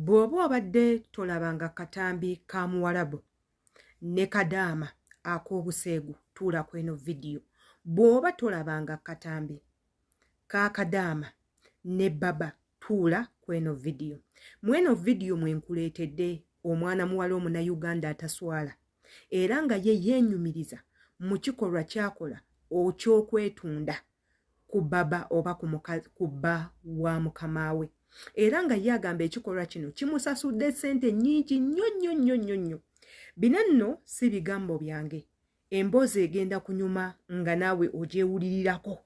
Bw'oba obadde tolabanga katambi ka Muwarabu ne Kadaama ak'obuseegu tuula ku eno vidiyo. Bw'oba tolabanga katambi ka Kadaama ne Baba tuula ku eno vidiyo. Mu eno vidiyo mwe nkuleetedde omwana muwala Omunnayuganda ataswala era nga ye yeenyumiriza mu kikolwa ky'akola eky'okwetunda ku Baba oba ku bba wa mukama we. Era nga ye agamba ekikolwa kino kimusasudde ssente nnyingi nnyo. Bino nno si bigambo byange. Emboozi egenda kunyuma nga naawe ogyewulirirako.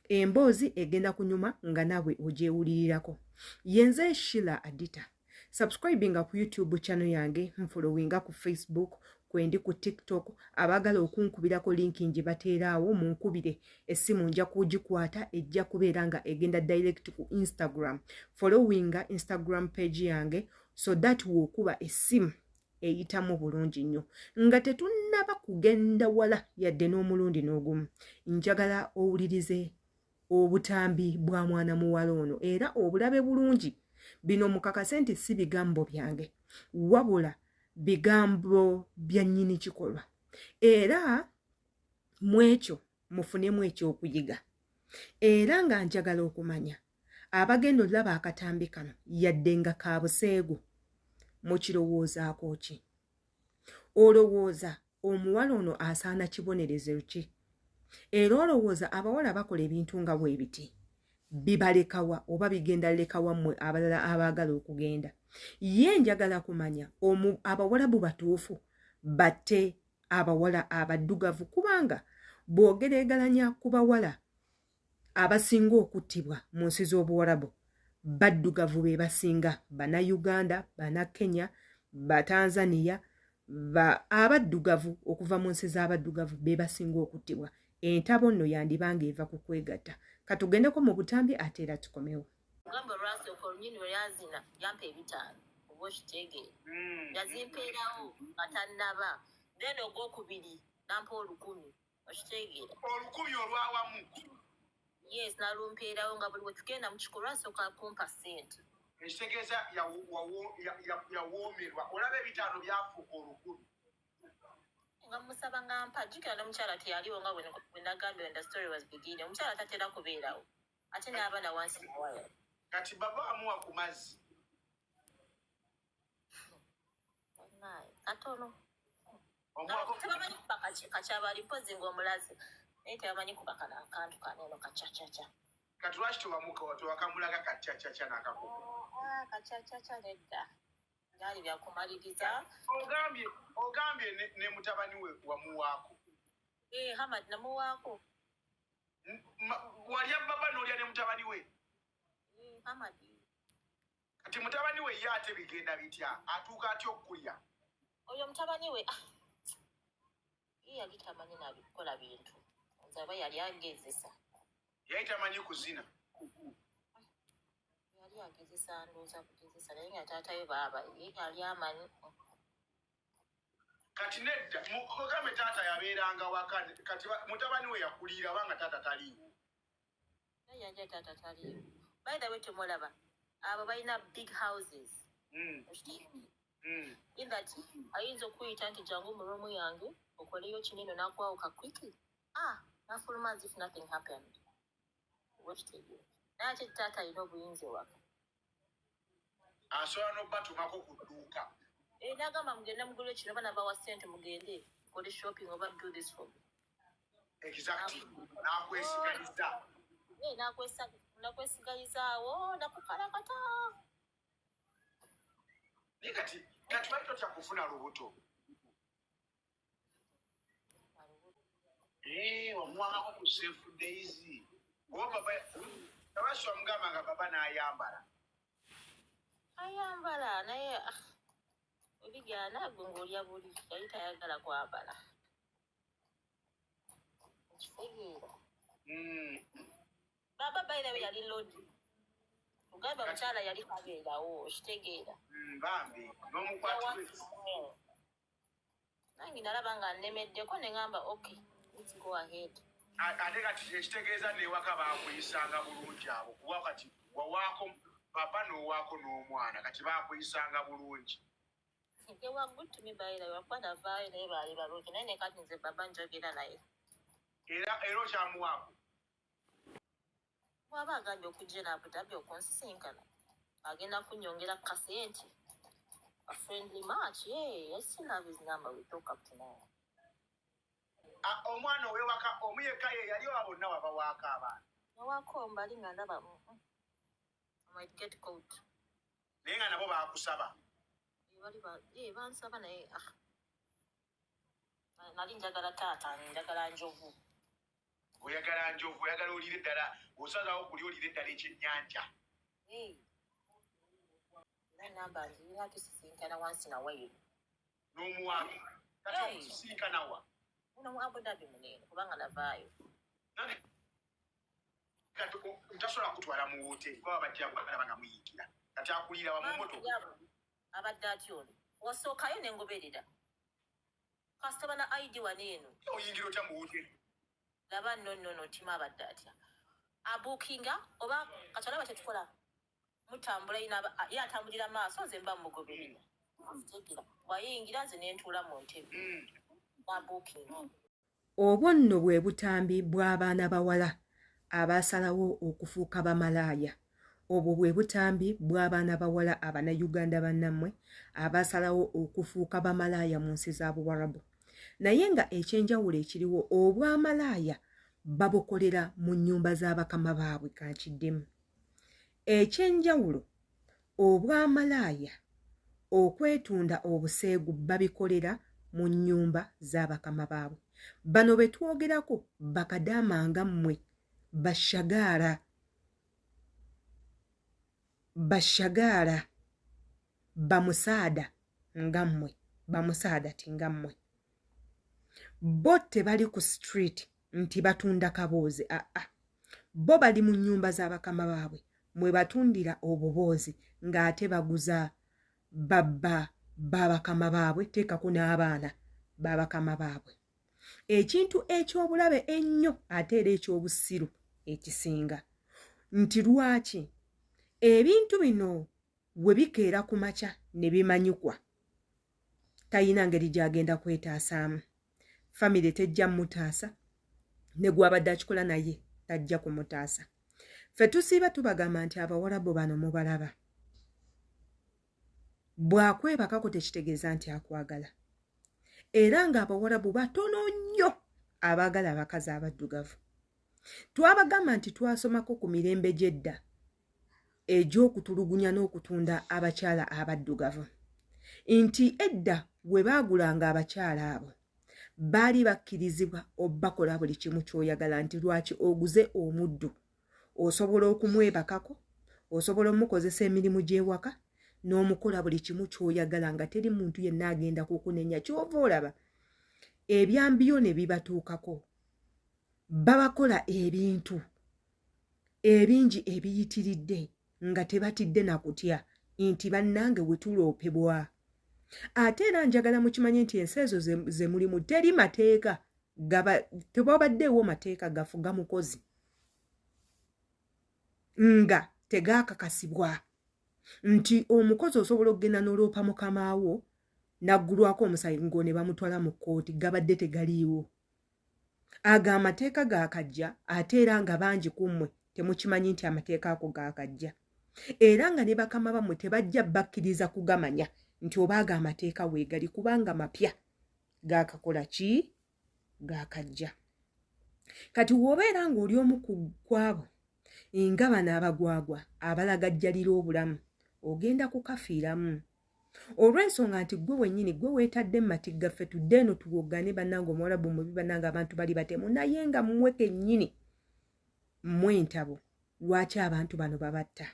Emboozi egenda kunyuma nga naawe ogyewulirirako. Yenze Sheila Adita. Subscribinga ku YouTube channel yange, nfollowinga ku Facebook, kwendi ku TikTok, abagala okunkubirako linki njibateeraawo munkubire. Essimu nja kugikwata ejja kubeera nga egenda direct ku Instagram. Followinga Instagram page yange so that wokuba essimu eyitamu bulungi nnyo. Nga tetunnaba kugenda wala yadde n'omulundi n'ogumu. Njagala owulirize obutambi bwa mwana muwala ono era obulabe bulungi. Bino mukakase nti si bigambo byange wabula bigambo bya nnyini kikolwa. Era mwekyo mufunemu ekyokuyiga. Era nga njagala okumanya abagenda olaba akatambi kano yadde nga ka buseegu mukirowoozaako ki? Olowooza omuwala ono asaana kibonerezo ki? Era olowooza abawala bakola ebintu nga bwe biti bibalekawa oba bigenda lekawa mmwe abalala abaagala okugenda? Ye njagala kumanya abawalabu batuufu batte abawala abaddugavu, kubanga bw'ogereegalanya ku bawala abasinga okuttibwa mu nsi z'obuwalabu baddugavu be basinga, Bannayuganda, Bannakenya, Batanzania, abaddugavu okuva mu nsi z'abaddugavu be basinga okuttibwa. Entabo nno yandibanga eva ku kwegatta. Katugendeko mu butambi ate era tukomewo. Gamba lwasi olunyini lwe yazina yampa ebitaano oba okitegeera yazimpeerawo atannaba then ogwokubiri nampa 10,000 okitegeera 10,000 olwawamu. Yes, nalumpeerawo nga buli wetugenda mu kikolwa asooka kumpa ssente. Ekitegeeza yawoomerwa. Olaba ebitaano byafuuka 10,000. Nga musaba nga mpa jjukira n'omukyala teyaliwo nga bwe nagambye when the story was beginning. Omukyala tatera kubeerawo ate n'abaana wansi muwaya. Kati baba amuwa ku mazzi. Katono. Tebamanyi kuba kakyabali mpozi ng'omulazi naye tebamanyi kuba kana akantu kaneeno kacacaca. Kati lwaki tewakamulaga kacacaca n'akakuku? Kacacaca nedda byali byakumaliriza. Ogambye ne mutabani we wamuwaako. Hamad namuwaako. Walya baba n'olya ne mutabani we? Hamad. Kati mutabani we ye ate bigenda bitya? Atuuka atya okukulya? Oyo mutabani we ye yali tamanyi nabikola bintu. Nzaba yali agezesa. Yali tamanyi kuzina. Yali agezesa ndowooza kugezesa naye nga taata we baaba ye yali amanyi. Kati nedda ogambe taata yabeeranga waka. Kati mutabani we yakulira banga taata taliiwo. Naye yanja taata taliiwo. By the way temulaba abo balina big houses. In that ayinza okuyita nti jangu mu room yange okoleyo kinene n'akwawuka quickly. Nafuluma as if nothing happened. Watch TV. Naye ate taata alina obuyinza ewaka. Asobola n'obbatumako ku dduuka. N'agamba mugende mugule ekiro banabawa ssente mugende mukole shopping oba do this for me. Exactly. N'akwesigaliza. Nakwesigalizaawo nakukalakata. Naye kati bali totya kufuna lubuto. Omwako ku safe days. Oba baba abasho amugamba nga baba n'ayambala. Ayambala naye ebigana gongolya buli yali tayagala kwambala. Ekitegeera. Baba by the way yali lodi. Ugamba mukyala yali kabeerawo okitegeera. Bambi n'omukwati we. Nange nalaba nga nnemeddeko ne ngamba okay, let's go ahead. Ate kati ekitegeeza n'ewaka baakuyisanga bulungi abo kuba kati wawaako papa n'owaako n'omwana kati baakuyisanga bulungi. They were good to me by the way. When I buy never balungi naye ne kati nze baba njogera naye. Era okyamuwaako. Bw'aba agambye okujja Abu Dhabi okunsisinkana agenda kunyongera kasente. A friendly match, yeah. I still have his number. We talk up tonight. Omwana ow'ewaka omuyeka ye yali wa bonna wabawaako abaana. Nawaako mbali nga ndaba I might get caught. Naye nga nabo baakusaba. Bansaba naye nali njagala taata njagala njovu. Oyagala njovu, oyagala olire ddala, osalawo kuli olire ddala ekyennyanja. Namba nzirina tusisinkana once in a while. N'omuwaka. Kati okusisinkana wa? Muno mu Abu Dhabi munene kubanga navaayo. Kati ntasobola kutwala mu wooteri kuba bajja kwagala nga muyingira. Kati akulira wa mu moto. Abadde atyo ono. Wasookayo ne ngoberera. Kasitaba na ID waneeno. Oyingira otya mu wooteri? Laba nno tima abadde atya. Abuukinga oba kati olaba tetukola. Mutambula ye atambulira maaso nze mba mugoberera. Wayingira nze ne ntuula mu ntebe. Abuukinga. Obwo nno bwe butambi bw'abaana bawala abasalawo okufuuka bamalaaya. Obwo bwe butambi bw'abaana bawala Abannayuganda bannammwe abasalawo okufuuka bamalaaya mu nsi za Buwarabu. Naye nga ekyenjawulo ekiriwo obwamalaaya babukolera mu nnyumba z'abakama baabwe kankiddemu. Ekyenjawulo obwamalaaya okwetunda obuseegu babikolera mu nnyumba z'abakama baabwe. Bano be twogerako bakadaama nga mmwe bashagaala bamusaada nga mmwe bamusaadati nga mmwe. Bo tebali ku street nti batunda kaboozi. Bo bali mu nnyumba z'abakama baabwe mwe batundira obuboozi ng'ate baguza babakama baabwe teekako n'abaana babakama baabwe. Ekintu eky'obulabe ennyo ate era ekyobusiru ekisinga nti lwaki ebintu bino we bikeera ku makya ne bimanyikwa tayina ngeri gy'agenda kwetaasaamu. Famire tejja mutaasa ne gw'abadde akikola naye tajja kumutaasa. Ffe tusiiba tubagamba nti Abawarabu bano mubalaba. Bw'akwebakako tekitegeeza nti akwagala. Era ng'Abawarabu batono nnyo abaagala abakazi abaddugavu. Twabagamba nti twasomako ku mirembe gy'edda egy'okutulugunya n'okutunda abakyala abaddugavu. Nti edda we baagulanga abakyala abo baali bakkirizibwa obbakola buli kimu ky'oyagala nti lwaki oguze omuddu osobola okumwebakako, osobola omukozesa emirimu gy'ewaka n'omukola buli kimu ky'oyagala nga teri muntu yenna agenda kukunenya. Kyova olaba ebyambiyo ne bibatuukako babakola ebintu ebingi ebiyitiridde nga tebatidde na kutya nti bannange we tuloopebwa. Ate era njagala mukimanye nti ensi ezo ze mulimu teri mateeka tewabaddeewo mateeka gafuga mukozi nga tegaakakasibwa nti omukozi osobola okugenda n'oloopa mukamaawo naggulwako omusango ne bamutwala mu kkooti gabadde tegaliiwo. Ago amateeka gaakajja ate era nga bangi ku mmwe temukimanyi nti amateeka ako gaakajja. Era nga ne bakama bammwe tebajja bakkiriza kugamanya nti oba ago amateeka weegali kubanga mapya gaakakola ki gaakajja. Kati w'obeera ng'oli omu ku abo nga bano abagwagwa abalagajjalira obulamu ogenda kukafiiramu olw'ensonga nti gwe wennyini gwe weetadde mu matigga ffe tudde eno tuwogane bannange Omuwarabu mubi bannange abantu bali batemu naye nga mmwe kennyini mmwe entabo lwaki abantu bano babatta.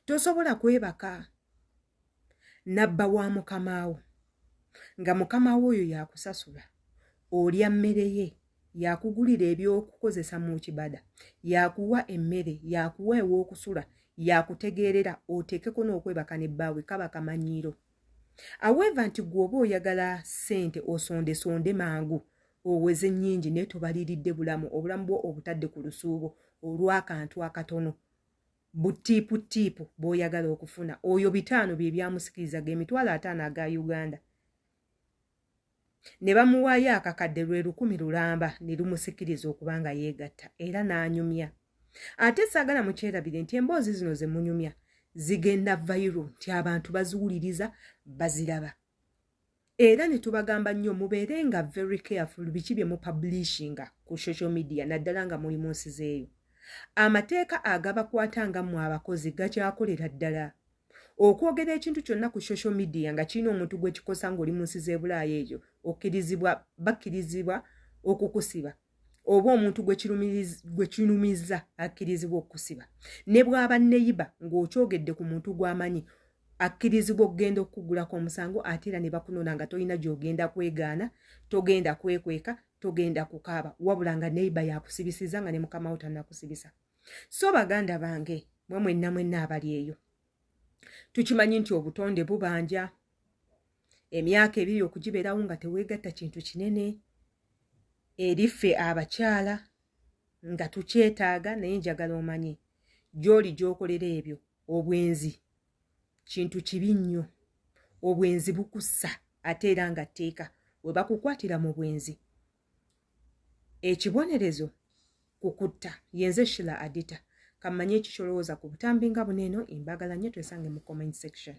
Tosobola kwebaka nabba wa mukamaawo nga mukamaawo oyo yakusasula olya mmere ye yakugulira ebyokukozesa mu kibada yakuwa emmere yakuwa ew'okusula yakutegeerera oteekeko n'okwebaka ne bbaawe kaba kamanyiiro. Aweeva nti gw'oba oyagala ssente osonde mangu oweze nnyingi naye tobaliridde obulamu bwo obutadde ku lusuubo olw'akantu akatono butiipu bw'oyagala okufuna oyo 5 bye byamusikirizaga emitwalo 5 aga Uganda ne bamuwaayo akakadde lwe 10 lulamba ne lumusikiriza okubanga yeegatta era n'anyumya. Ate saagala mukyerabire nti emboozi zino ze munyumya zigenda viral nti abantu baziwuliriza baziraba. Era ne tubagamba nnyo mubeere nga very careful biki bye mu publishinga ku social media naddala nga muli mu nsi zeeyo. Amateeka agabakwata nga mmwe abakozi gakyakolera ddala. Okwogera ekintu kyonna ku social media nga kirina omuntu gwe kikosa ng'oli mu nsi z'Ebulaaya eyo bakkirizibwa okukusiba oba omuntu gwe kirumiza akkirizibwa okukusiba. Ne bw'aba neiba ng'okyogedde ku muntu gw'amanyi akkirizibwa okugenda okugulako omusango ate era ne bakunona nga tolina gy'ogenda kwegaana, togenda kwekweka, togenda kukaaba wabula nga neiba yakusibisiza nga ne mukama wo tannakusibisa. So baganda bange mwe mwenna abali eyo tukimanyi nti obutonde bubanja. Emyaka 2 okugibeerawo nga teweegatta kintu kinene. Eriffe abakyala nga tukyetaaga naye njagala omanyi gy'oli gy'okolera ebyo obwenzi kintu kibi nnyo. Obwenzi bukussa ate era nga tteeka we bakukwatira mu bwenzi ekibonerezo kukutta. Yenze Sheila Adita kammanye ekikyolowooza ku butambi nga buneeno. Imbagala nnyo twesange mu comment section.